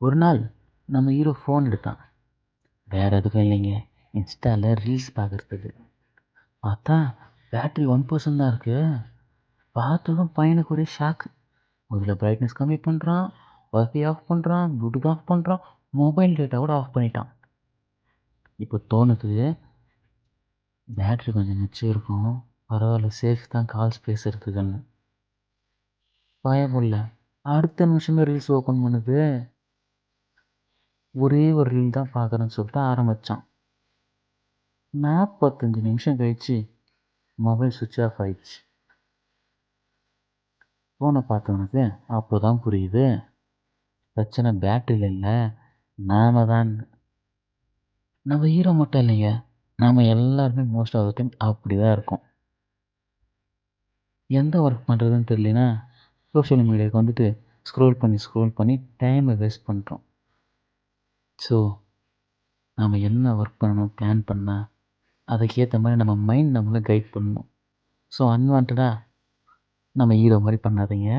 ஒரு நாள் நம்ம ஹீரோ ஃபோன் எடுத்தான். வேற எதுக்கும் இல்லைங்க, இன்ஸ்டாவில் ரீல்ஸ் பார்க்குறதுக்கு. பார்த்தா பேட்ரி 1% தான் இருக்குது. பார்த்ததும் பையனுக்கு ஒரே ஷாக்கு. முதல்ல பிரைட்னஸ் கம்மி பண்ணுறான், வைஃபை ஆஃப் பண்ணுறான், ப்ளூடூத் ஆஃப் பண்ணுறான், மொபைல் டேட்டா கூட ஆஃப் பண்ணிட்டான். இப்போ தோணுது, பேட்ரி கொஞ்சம் மிச்சம் இருக்கும், பரவாயில்ல சேஃப் தான் கால்ஸ் பேசுறதுக்குன்னு. பயமில்ல, அடுத்த நிமிஷமே ரீல்ஸ் ஓப்பன் பண்ணுது. ஒரே ஒரு ரீல் தான் பார்க்குறேன்னு சொல்லிட்டு ஆரம்பித்தான். 45 நிமிஷம் கழிச்சு மொபைல் சுவிட்ச் ஆஃப் ஆயிடுச்சு. ஃபோனை பார்த்தவனுக்கு அப்போ தான் புரியுது, பிரச்சனை பேட்டரியில் இல்லை, நாம தான். நம்ம ஹீரோ மட்டும் இல்லைங்க, நாம் எல்லாருமே மோஸ்ட் ஆஃப் த டைம் அப்படி தான் இருக்கோம். எந்த ஒர்க் பண்ணுறதுன்னு தெரியலனா சோஷியல் மீடியாவுக்கு வந்துட்டு ஸ்க்ரோல் பண்ணி டைமை வேஸ்ட் பண்ணுறோம். ஸோ நாம் என்ன ஒர்க் பண்ணணும் பிளான் பண்ணால் அதுக்கேற்ற மாதிரி நம்ம மைண்ட் நம்மளை கைட் பண்ணணும். ஸோ அன்வான்டாக நம்ம ஹீரோ மாதிரி பண்ணாதீங்க.